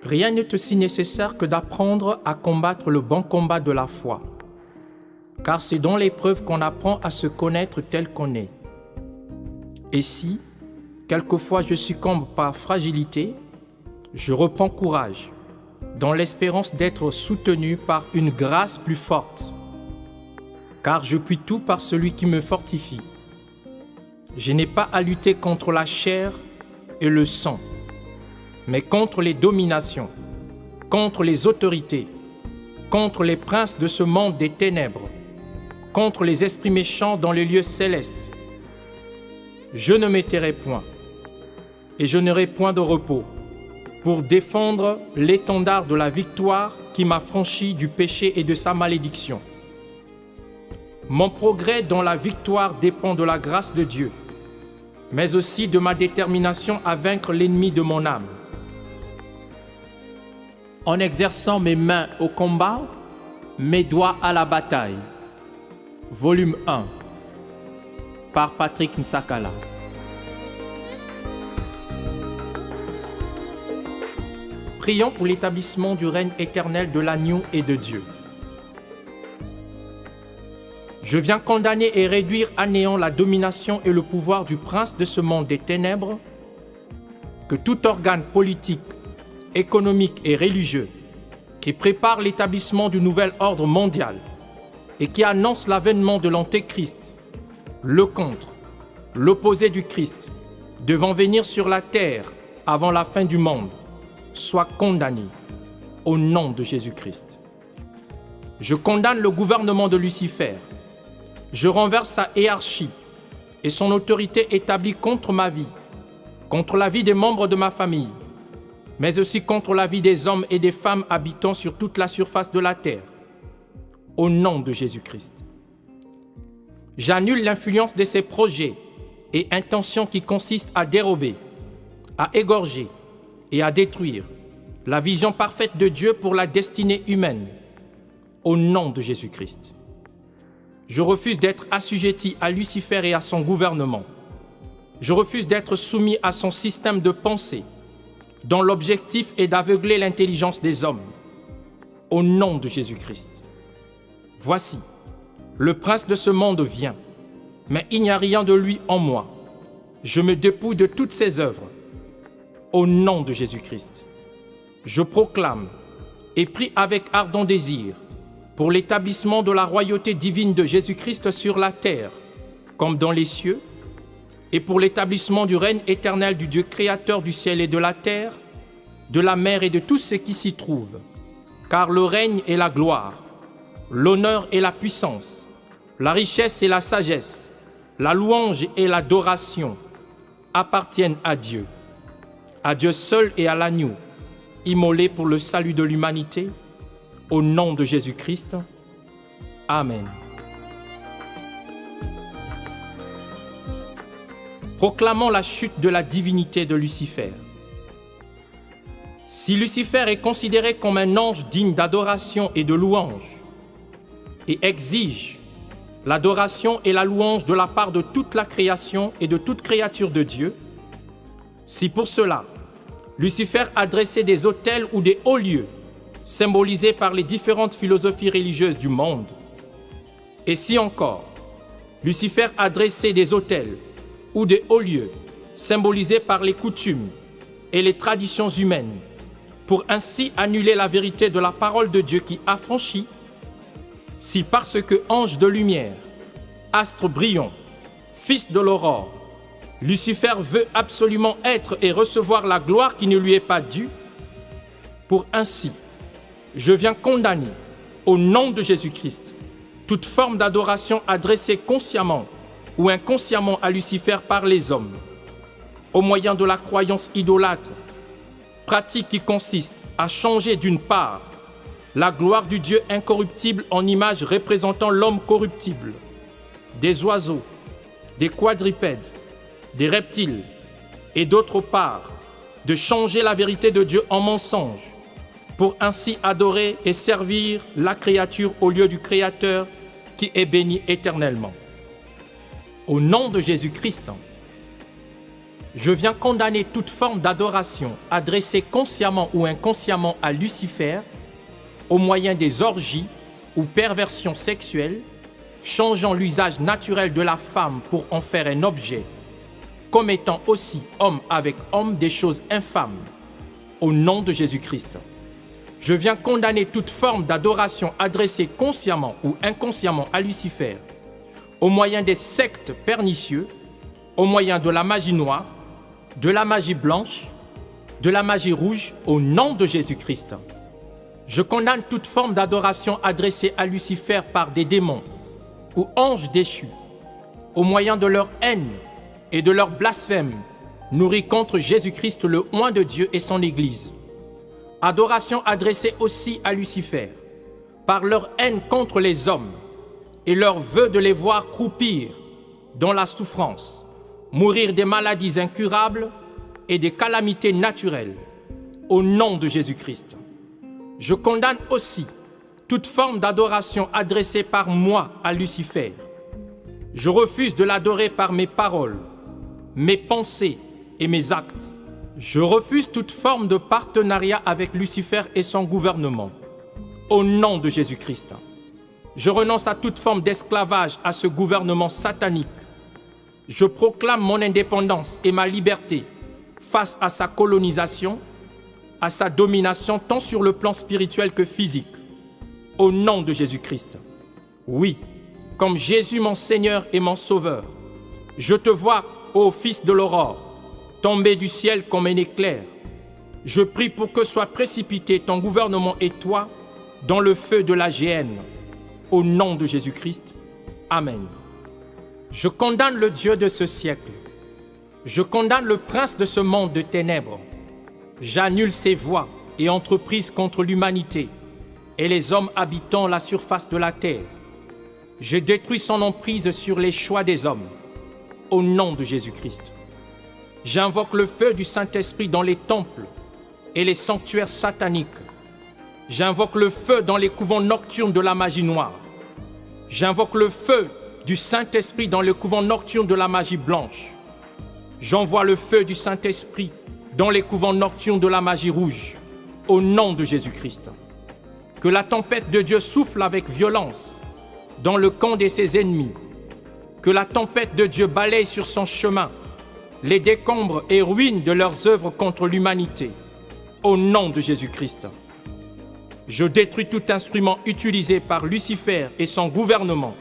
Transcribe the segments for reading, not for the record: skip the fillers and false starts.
Rien n'est aussi nécessaire que d'apprendre à combattre le bon combat de la foi, car c'est dans l'épreuve qu'on apprend à se connaître tel qu'on est. Et si, quelquefois je succombe par fragilité, je reprends courage, dans l'espérance d'être soutenu par une grâce plus forte, car je puis tout par celui qui me fortifie. Je n'ai pas à lutter contre la chair et le sang, mais contre les dominations, contre les autorités, contre les princes de ce monde des ténèbres, contre les esprits méchants dans les lieux célestes. Je ne me tairai point, et je n'aurai point de repos, pour défendre l'étendard de la victoire qui m'a franchi du péché et de sa malédiction. Mon progrès dans la victoire dépend de la grâce de Dieu, mais aussi de ma détermination à vaincre l'ennemi de mon âme. En exerçant mes mains au combat, mes doigts à la bataille. Volume 1, par Patrick Nsakala. Prions pour l'établissement du règne éternel de l'agneau et de Dieu. Je viens condamner et réduire à néant la domination et le pouvoir du prince de ce monde des ténèbres, que tout organe politique, économique et religieux qui prépare l'établissement du nouvel ordre mondial et qui annonce l'avènement de l'Antéchrist, le contre, l'opposé du Christ, devant venir sur la terre avant la fin du monde, soit condamné au nom de Jésus-Christ. Je condamne le gouvernement de Lucifer. Je renverse sa hiérarchie et son autorité établie contre ma vie, contre la vie des membres de ma famille, mais aussi contre la vie des hommes et des femmes habitant sur toute la surface de la terre, au nom de Jésus-Christ. J'annule l'influence de ces projets et intentions qui consistent à dérober, à égorger et à détruire la vision parfaite de Dieu pour la destinée humaine, au nom de Jésus-Christ. Je refuse d'être assujetti à Lucifer et à son gouvernement. Je refuse d'être soumis à son système de pensée, dont l'objectif est d'aveugler l'intelligence des hommes, au nom de Jésus-Christ. Voici, le prince de ce monde vient, mais il n'y a rien de lui en moi. Je me dépouille de toutes ses œuvres, au nom de Jésus-Christ. Je proclame et prie avec ardent désir pour l'établissement de la royauté divine de Jésus-Christ sur la terre, comme dans les cieux, et pour l'établissement du règne éternel du Dieu créateur du ciel et de la terre, de la mer et de tout ce qui s'y trouve. Car le règne et la gloire, l'honneur et la puissance, la richesse et la sagesse, la louange et l'adoration appartiennent à Dieu seul et à l'agneau, immolé pour le salut de l'humanité, au nom de Jésus-Christ. Amen. Proclamons la chute de la divinité de Lucifer. Si Lucifer est considéré comme un ange digne d'adoration et de louange, et exige l'adoration et la louange de la part de toute la création et de toute créature de Dieu, si pour cela, Lucifer a dressé des autels ou des hauts lieux, symbolisés par les différentes philosophies religieuses du monde, et si encore, Lucifer a dressé des autels ou des hauts lieux, symbolisés par les coutumes et les traditions humaines, pour ainsi annuler la vérité de la parole de Dieu qui affranchit, si parce que ange de lumière, astre brillant, fils de l'aurore, Lucifer veut absolument être et recevoir la gloire qui ne lui est pas due, pour ainsi, je viens condamner, au nom de Jésus-Christ, toute forme d'adoration adressée consciemment ou inconsciemment à Lucifer par les hommes, au moyen de la croyance idolâtre, pratique qui consiste à changer d'une part la gloire du Dieu incorruptible en image représentant l'homme corruptible, des oiseaux, des quadrupèdes, des reptiles, et d'autre part, de changer la vérité de Dieu en mensonge, pour ainsi adorer et servir la créature au lieu du Créateur qui est béni éternellement. Au nom de Jésus-Christ, Je viens condamner toute forme d'adoration adressée consciemment ou inconsciemment à Lucifer au moyen des orgies ou perversions sexuelles, changeant l'usage naturel de la femme pour en faire un objet, commettant aussi homme avec homme des choses infâmes, au nom de Jésus-Christ. Je viens condamner toute forme d'adoration adressée consciemment ou inconsciemment à Lucifer, au moyen des sectes pernicieux, au moyen de la magie noire, de la magie blanche, de la magie rouge, au nom de Jésus-Christ. Je condamne toute forme d'adoration adressée à Lucifer par des démons ou anges déchus, au moyen de leur haine et de leur blasphème, nourris contre Jésus-Christ, le oint de Dieu et son Église. Adoration adressée aussi à Lucifer, par leur haine contre les hommes et leur vœu de les voir croupir dans la souffrance, mourir des maladies incurables et des calamités naturelles, au nom de Jésus-Christ. Je condamne aussi toute forme d'adoration adressée par moi à Lucifer. Je refuse de l'adorer par mes paroles, mes pensées et mes actes. Je refuse toute forme de partenariat avec Lucifer et son gouvernement, au nom de Jésus-Christ. Je renonce à toute forme d'esclavage à ce gouvernement satanique. Je proclame mon indépendance et ma liberté face à sa colonisation, à sa domination tant sur le plan spirituel que physique, au nom de Jésus-Christ. Oui, comme Jésus mon Seigneur et mon Sauveur, je te vois, ô Fils de l'aurore, tomber du ciel comme un éclair. Je prie pour que soit précipité ton gouvernement et toi dans le feu de la géhenne, au nom de Jésus-Christ. Amen. Je condamne le Dieu de ce siècle. Je condamne le prince de ce monde de ténèbres. J'annule ses voies et entreprises contre l'humanité et les hommes habitant la surface de la terre. Je détruis son emprise sur les choix des hommes, au nom de Jésus-Christ. J'invoque le feu du Saint-Esprit dans les temples et les sanctuaires sataniques. J'invoque le feu dans les couvents nocturnes de la magie noire. J'invoque le feu du Saint-Esprit dans les couvents nocturnes de la magie blanche. J'envoie le feu du Saint-Esprit dans les couvents nocturnes de la magie rouge, au nom de Jésus-Christ. Que la tempête de Dieu souffle avec violence dans le camp de ses ennemis. Que la tempête de Dieu balaye sur son chemin les décombres et ruines de leurs œuvres contre l'humanité, au nom de Jésus-Christ. Je détruis tout instrument utilisé par Lucifer et son gouvernement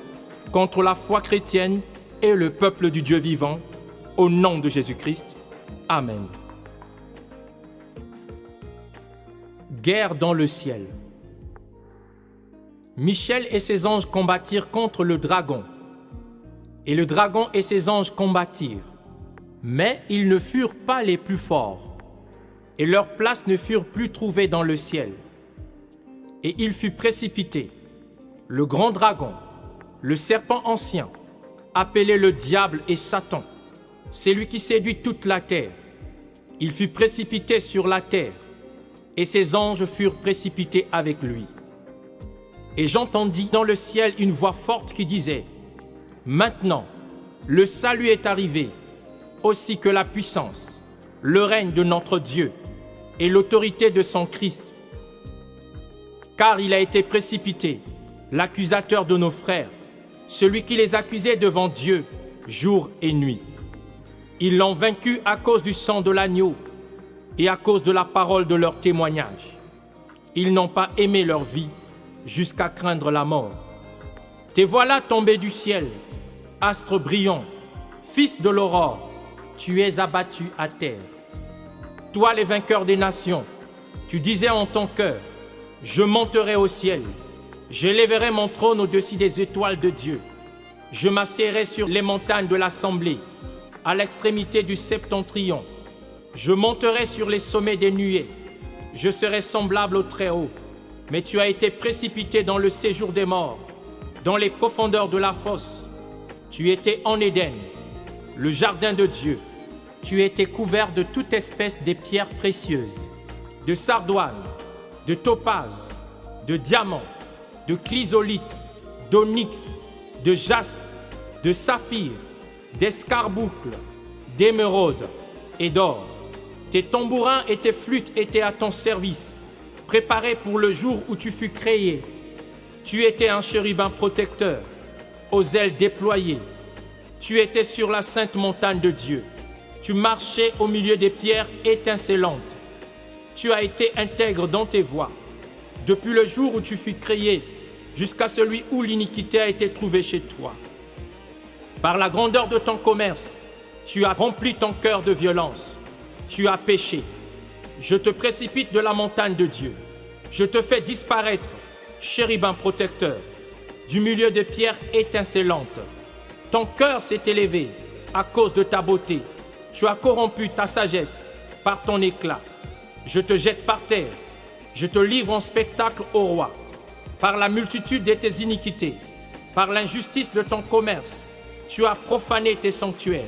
contre la foi chrétienne et le peuple du Dieu vivant, au nom de Jésus-Christ. Amen. Guerre dans le ciel. Michel et ses anges combattirent contre le dragon, et le dragon et ses anges combattirent. Mais ils ne furent pas les plus forts, et leurs places ne furent plus trouvées dans le ciel. Et il fut précipité, le grand dragon, le serpent ancien, appelé le diable et Satan, celui qui séduit toute la terre. Il fut précipité sur la terre, et ses anges furent précipités avec lui. Et j'entendis dans le ciel une voix forte qui disait : Maintenant, le salut est arrivé, aussi que la puissance, le règne de notre Dieu et l'autorité de son Christ. Car il a été précipité, l'accusateur de nos frères, celui qui les accusait devant Dieu jour et nuit. Ils l'ont vaincu à cause du sang de l'agneau et à cause de la parole de leur témoignage. Ils n'ont pas aimé leur vie jusqu'à craindre la mort. Te voilà tombé du ciel, astre brillant, fils de l'aurore, tu es abattu à terre. Toi, les vainqueurs des nations, tu disais en ton cœur : je monterai au ciel, j'élèverai mon trône au-dessus des étoiles de Dieu. Je m'assiérai sur les montagnes de l'assemblée, à l'extrémité du septentrion. Je monterai sur les sommets des nuées. Je serai semblable au Très-Haut. Mais tu as été précipité dans le séjour des morts, dans les profondeurs de la fosse. Tu étais en Éden, le jardin de Dieu. Tu étais couvert de toute espèce des pierres précieuses, de sardoine, de topaze, de diamant, de chrysolite, d'onyx, de jaspe, de saphir, d'escarboucle, d'émeraude, et d'or. Tes tambourins et tes flûtes étaient à ton service, préparés pour le jour où tu fus créé. Tu étais un chérubin protecteur, aux ailes déployées. Tu étais sur la sainte montagne de Dieu. Tu marchais au milieu des pierres étincelantes. Tu as été intègre dans tes voies, depuis le jour où tu fus créé, jusqu'à celui où l'iniquité a été trouvée chez toi. Par la grandeur de ton commerce, tu as rempli ton cœur de violence. Tu as péché. Je te précipite de la montagne de Dieu. Je te fais disparaître, chérubin protecteur, du milieu des pierres étincelantes. Ton cœur s'est élevé à cause de ta beauté. Tu as corrompu ta sagesse par ton éclat. Je te jette par terre. Je te livre en spectacle au roi. Par la multitude de tes iniquités, par l'injustice de ton commerce, tu as profané tes sanctuaires.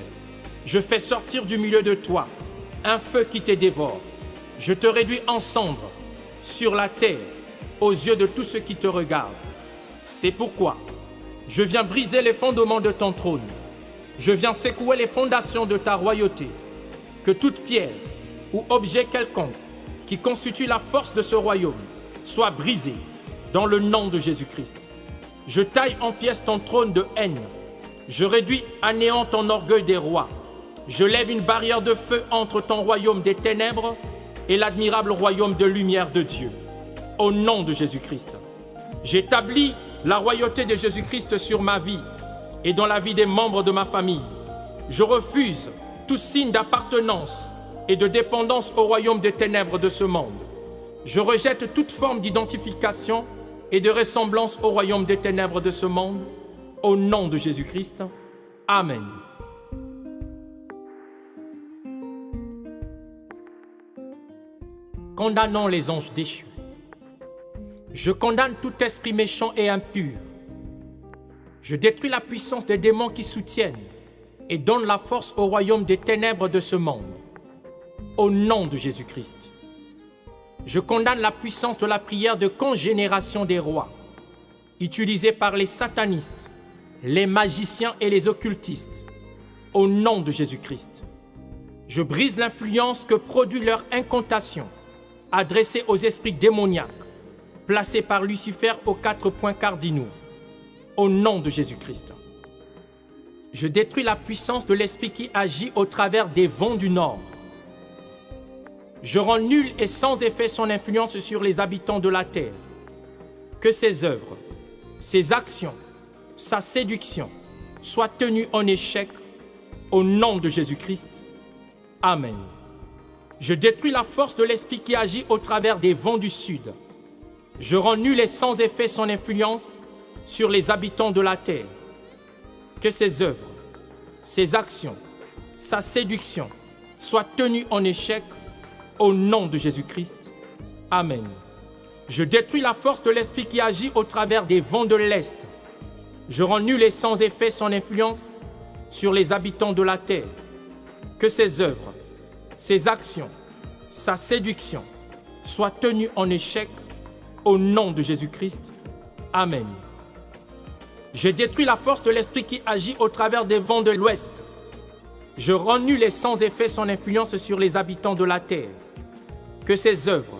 Je fais sortir du milieu de toi un feu qui te dévore. Je te réduis en cendres sur la terre aux yeux de tous ceux qui te regardent. C'est pourquoi je viens briser les fondements de ton trône. Je viens secouer les fondations de ta royauté. Que toute pierre ou objet quelconque qui constitue la force de ce royaume soit brisée dans le nom de Jésus-Christ. Je taille en pièces ton trône de haine. Je réduis à néant ton orgueil des rois. Je lève une barrière de feu entre ton royaume des ténèbres et l'admirable royaume de lumière de Dieu. Au nom de Jésus-Christ, j'établis la royauté de Jésus-Christ sur ma vie et dans la vie des membres de ma famille. Je refuse tout signe d'appartenance et de dépendance au royaume des ténèbres de ce monde. Je rejette toute forme d'identification et de ressemblance au royaume des ténèbres de ce monde. Au nom de Jésus-Christ. Amen. Condamnons les anges déchus. Je condamne tout esprit méchant et impur. Je détruis la puissance des démons qui soutiennent et donnent la force au royaume des ténèbres de ce monde. Au nom de Jésus-Christ. Je condamne la puissance de la prière de congénération des rois, utilisée par les satanistes, les magiciens et les occultistes. Au nom de Jésus-Christ. Je brise l'influence que produit leur incantation, adressée aux esprits démoniaques, placés par Lucifer aux 4 points cardinaux. Au nom de Jésus-Christ. Je détruis la puissance de l'esprit qui agit au travers des vents du nord. Je rends nul et sans effet son influence sur les habitants de la terre. Que ses œuvres, ses actions, sa séduction soient tenues en échec au nom de Jésus-Christ. Amen. Je détruis la force de l'esprit qui agit au travers des vents du sud. Je rends nul et sans effet son influence sur les habitants de la terre. Que ses œuvres, ses actions, sa séduction soient tenues en échec au nom de Jésus-Christ. Amen. Je détruis la force de l'esprit qui agit au travers des vents de l'Est. Je rends nul et sans effet son influence sur les habitants de la terre. Que ses œuvres, ses actions, sa séduction soient tenues en échec au nom de Jésus-Christ. Amen. Je détruis la force de l'esprit qui agit au travers des vents de l'Ouest. Je rends nul et sans effet son influence sur les habitants de la terre. Que ses œuvres,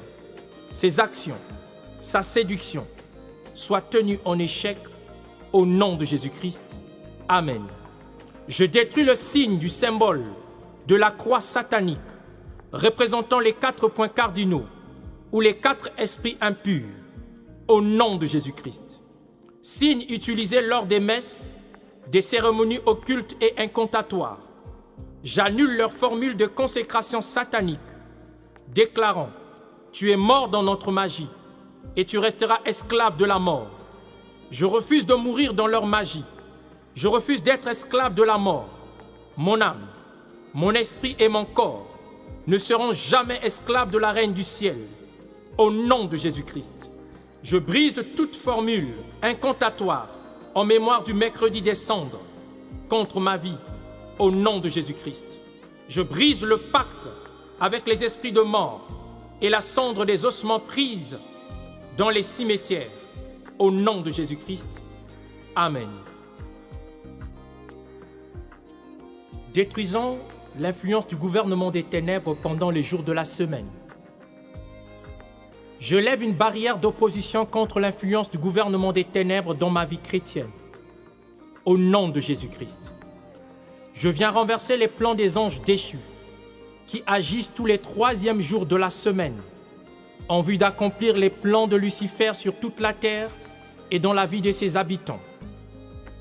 ses actions, sa séduction soient tenues en échec au nom de Jésus-Christ. Amen. Je détruis le signe du symbole de la croix satanique représentant les 4 points cardinaux ou les 4 esprits impurs au nom de Jésus-Christ. Signe utilisé lors des messes, des cérémonies occultes et incantatoires. J'annule leur formule de consécration satanique, déclarant « Tu es mort dans notre magie et tu resteras esclave de la mort. » Je refuse de mourir dans leur magie. Je refuse d'être esclave de la mort. Mon âme, mon esprit et mon corps ne seront jamais esclaves de la Reine du ciel. Au nom de Jésus-Christ, je brise toute formule incantatoire en mémoire du mercredi des cendres contre ma vie. Au nom de Jésus-Christ, je brise le pacte avec les esprits de mort et la cendre des ossements prise dans les cimetières. Au nom de Jésus-Christ. Amen. Détruisons l'influence du gouvernement des ténèbres pendant les jours de la semaine. Je lève une barrière d'opposition contre l'influence du gouvernement des ténèbres dans ma vie chrétienne. Au nom de Jésus-Christ. Je viens renverser les plans des anges déchus qui agissent tous les troisièmes jours de la semaine en vue d'accomplir les plans de Lucifer sur toute la terre et dans la vie de ses habitants.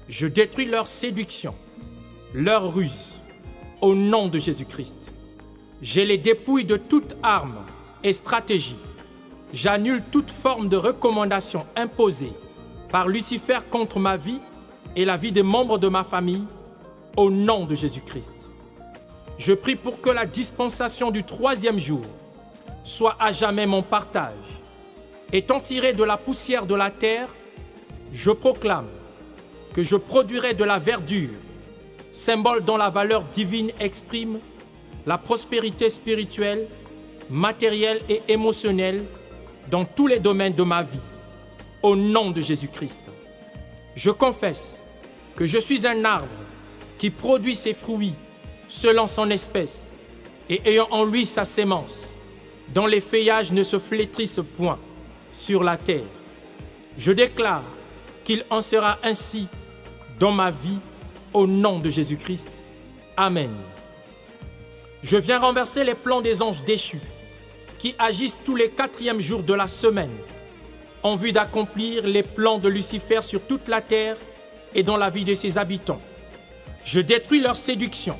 Je détruis leur séduction, leur ruse, au nom de Jésus-Christ. Je les dépouille de toute arme et stratégie. J'annule toute forme de recommandation imposée par Lucifer contre ma vie et la vie des membres de ma famille, au nom de Jésus-Christ. Je prie pour que la dispensation du troisième jour soit à jamais mon partage. Étant tiré de la poussière de la terre, je proclame que je produirai de la verdure, symbole dont la valeur divine exprime la prospérité spirituelle, matérielle et émotionnelle dans tous les domaines de ma vie, au nom de Jésus-Christ. Je confesse que je suis un arbre qui produit ses fruits selon son espèce et ayant en lui sa sémence, dont les feuillages ne se flétrissent point sur la terre. Je déclare qu'il en sera ainsi dans ma vie, au nom de Jésus-Christ. Amen. Je viens renverser les plans des anges déchus qui agissent tous les quatrièmes jours de la semaine en vue d'accomplir les plans de Lucifer sur toute la terre et dans la vie de ses habitants. Je détruis leur séduction,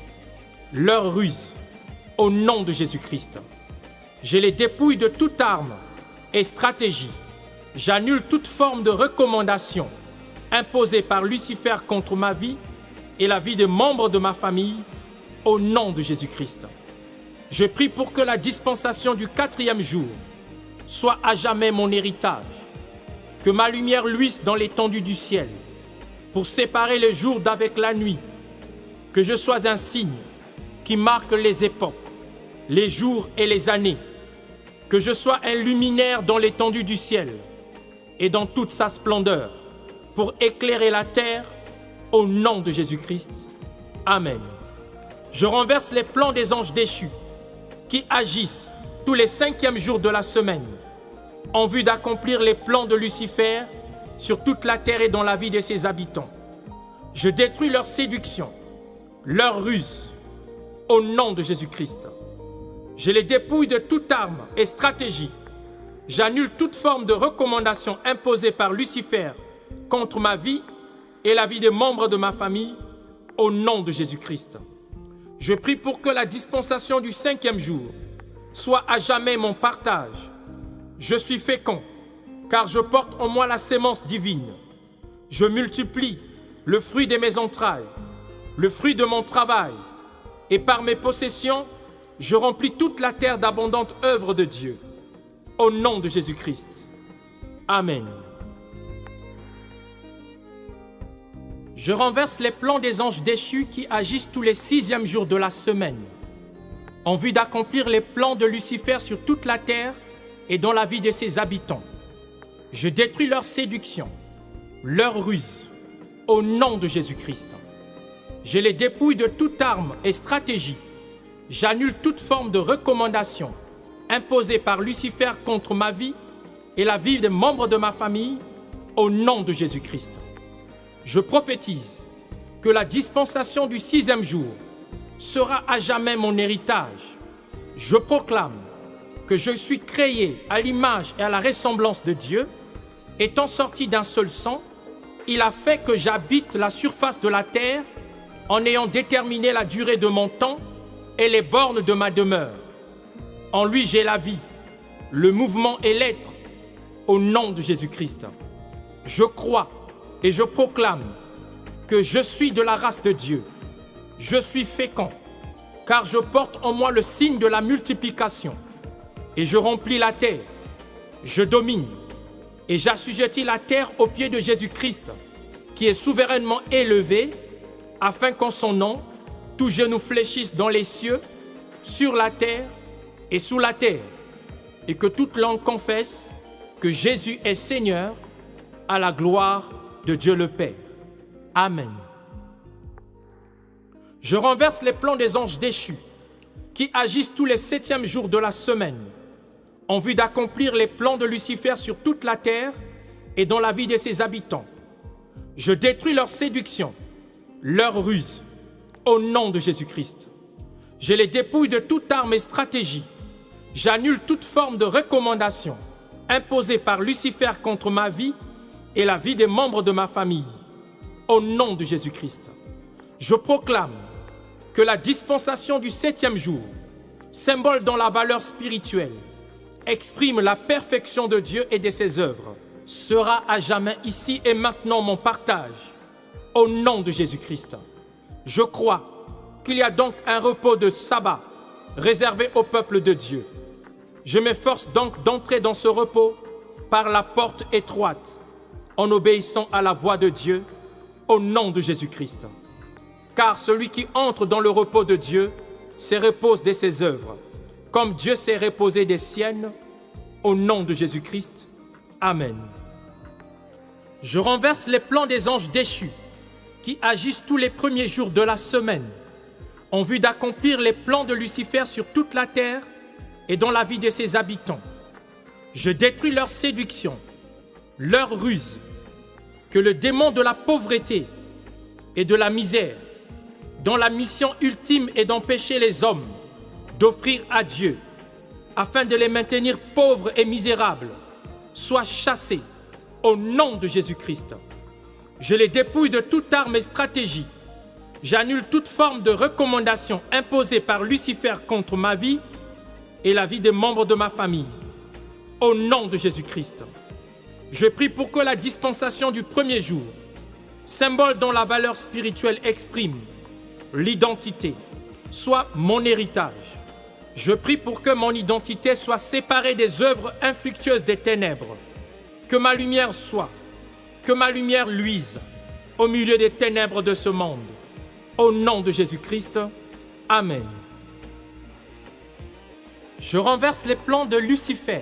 leur ruse, au nom de Jésus-Christ. Je les dépouille de toute arme et stratégie. J'annule toute forme de recommandation imposée par Lucifer contre ma vie et la vie des membres de ma famille, au nom de Jésus-Christ. Je prie pour que la dispensation du quatrième jour soit à jamais mon héritage, que ma lumière luise dans l'étendue du ciel, pour séparer le jour d'avec la nuit, que je sois un signe qui marque les époques, les jours et les années, que je sois un luminaire dans l'étendue du ciel et dans toute sa splendeur, pour éclairer la terre, au nom de Jésus-Christ. Amen. Je renverse les plans des anges déchus qui agissent tous les cinquièmes jours de la semaine en vue d'accomplir les plans de Lucifer sur toute la terre et dans la vie de ses habitants. Je détruis leur séduction, leur ruse, au nom de Jésus-Christ. Je les dépouille de toute arme et stratégie. J'annule toute forme de recommandation imposée par Lucifer contre ma vie et la vie des membres de ma famille, au nom de Jésus-Christ. Je prie pour que la dispensation du cinquième jour soit à jamais mon partage. Je suis fécond, car je porte en moi la sémence divine. Je multiplie le fruit de mes entrailles, le fruit de mon travail, et par mes possessions, je remplis toute la terre d'abondantes œuvres de Dieu. Au nom de Jésus-Christ. Amen. Je renverse les plans des anges déchus qui agissent tous les sixièmes jours de la semaine, en vue d'accomplir les plans de Lucifer sur toute la terre et dans la vie de ses habitants. Je détruis leur séduction, leur ruse, au nom de Jésus-Christ. Je les dépouille de toute arme et stratégie. J'annule toute forme de recommandation imposée par Lucifer contre ma vie et la vie des membres de ma famille, au nom de Jésus-Christ. Je prophétise que la dispensation du sixième jour sera à jamais mon héritage. Je proclame que je suis créé à l'image et à la ressemblance de Dieu. Étant sorti d'un seul sang, il a fait que j'habite la surface de la terre en ayant déterminé la durée de mon temps et les bornes de ma demeure. En lui, j'ai la vie, le mouvement et l'être, au nom de Jésus-Christ. Je crois et je proclame que je suis de la race de Dieu. Je suis fécond, car je porte en moi le signe de la multiplication. Et je remplis la terre, je domine, et j'assujettis la terre aux pieds de Jésus-Christ, qui est souverainement élevé, afin qu'en son nom, tout genou fléchisse dans les cieux, sur la terre et sous la terre, et que toute langue confesse que Jésus est Seigneur, à la gloire de Dieu le Père. Amen. Je renverse les plans des anges déchus qui agissent tous les 7e jours de la semaine en vue d'accomplir les plans de Lucifer sur toute la terre et dans la vie de ses habitants. Je détruis leur séduction, leur ruse, au nom de Jésus-Christ. Je les dépouille de toute arme et stratégie. J'annule toute forme de recommandation imposée par Lucifer contre ma vie et la vie des membres de ma famille. Au nom de Jésus-Christ, je proclame que la dispensation du 7e jour, symbole dont la valeur spirituelle exprime la perfection de Dieu et de ses œuvres, sera à jamais ici et maintenant mon partage. Au nom de Jésus-Christ, je crois qu'il y a donc un repos de sabbat réservé au peuple de Dieu. Je m'efforce donc d'entrer dans ce repos par la porte étroite, en obéissant à la voix de Dieu, au nom de Jésus-Christ. Car celui qui entre dans le repos de Dieu se repose de ses œuvres, comme Dieu s'est reposé des siennes, au nom de Jésus-Christ. Amen. Je renverse les plans des anges déchus qui agissent tous les premiers jours de la semaine en vue d'accomplir les plans de Lucifer sur toute la terre et dans la vie de ses habitants. Je détruis leur séduction, leur ruse, que le démon de la pauvreté et de la misère, dont la mission ultime est d'empêcher les hommes d'offrir à Dieu, afin de les maintenir pauvres et misérables, soit chassé au nom de Jésus-Christ. Je les dépouille de toute arme et stratégie. J'annule toute forme de recommandation imposée par Lucifer contre ma vie et la vie des membres de ma famille. Au nom de Jésus-Christ, je prie pour que la dispensation du premier jour, symbole dont la valeur spirituelle exprime l'identité, soit mon héritage. Je prie pour que mon identité soit séparée des œuvres infructueuses des ténèbres. Que ma lumière soit, que ma lumière luise au milieu des ténèbres de ce monde. Au nom de Jésus-Christ, Amen. Je renverse les plans de Lucifer,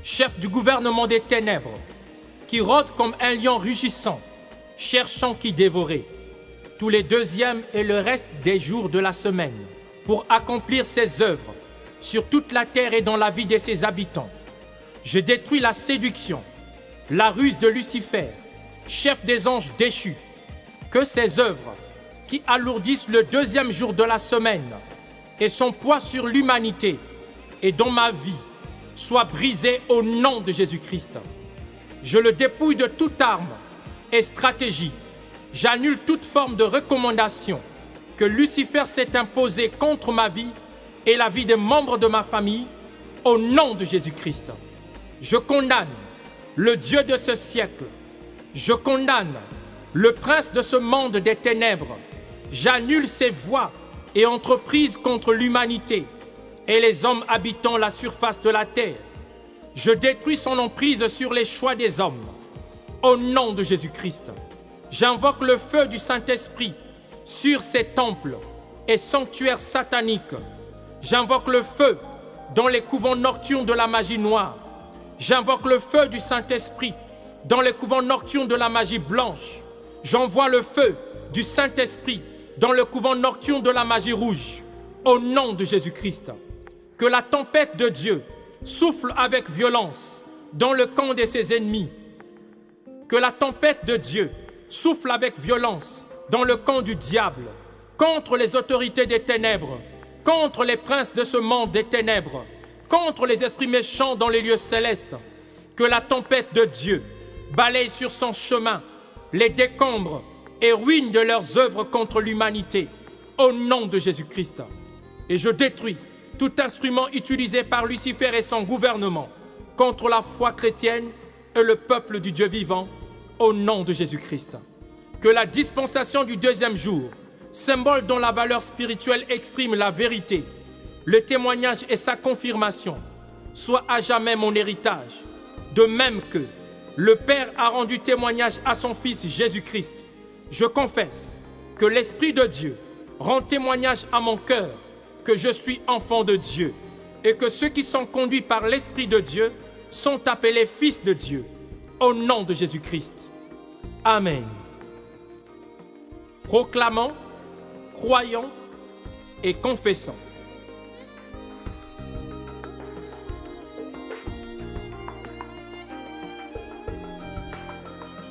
chef du gouvernement des ténèbres, qui rôde comme un lion rugissant, cherchant qui dévorer, tous les 2e et le reste des jours de la semaine, pour accomplir ses œuvres sur toute la terre et dans la vie de ses habitants. Je détruis la séduction, la ruse de Lucifer, chef des anges déchus, que ses œuvres, qui alourdissent le 2e jour de la semaine et son poids sur l'humanité et dans ma vie, soient brisées au nom de Jésus-Christ. Je le dépouille de toute arme et stratégie. J'annule toute forme de recommandation que Lucifer s'est imposée contre ma vie et la vie des membres de ma famille, au nom de Jésus-Christ. Je condamne le Dieu de ce siècle. Je condamne le prince de ce monde des ténèbres. J'annule ses voies et entreprises contre l'humanité et les hommes habitant la surface de la terre. Je détruis son emprise sur les choix des hommes. Au nom de Jésus-Christ, j'invoque le feu du Saint-Esprit sur ces temples et sanctuaires sataniques. J'invoque le feu dans les couvents nocturnes de la magie noire. J'invoque le feu du Saint-Esprit dans les couvents nocturnes de la magie blanche. J'envoie le feu du Saint-Esprit dans le couvent nocturne de la magie rouge. Au nom de Jésus-Christ, que la tempête de Dieu souffle avec violence dans le camp de ses ennemis. Que la tempête de Dieu souffle avec violence dans le camp du diable, contre les autorités des ténèbres, contre les princes de ce monde des ténèbres, contre les esprits méchants dans les lieux célestes. Que la tempête de Dieu balaye sur son chemin les décombres et ruine de leurs œuvres contre l'humanité, au nom de Jésus-Christ. Et je détruis tout instrument utilisé par Lucifer et son gouvernement contre la foi chrétienne et le peuple du Dieu vivant, au nom de Jésus-Christ. Que la dispensation du 2e jour, symbole dont la valeur spirituelle exprime la vérité, le témoignage et sa confirmation, soit à jamais mon héritage, de même que le Père a rendu témoignage à son Fils Jésus-Christ. Je confesse que l'Esprit de Dieu rend témoignage à mon cœur que je suis enfant de Dieu et que ceux qui sont conduits par l'Esprit de Dieu sont appelés fils de Dieu. Au nom de Jésus-Christ. Amen. Proclamons croyant et confessant.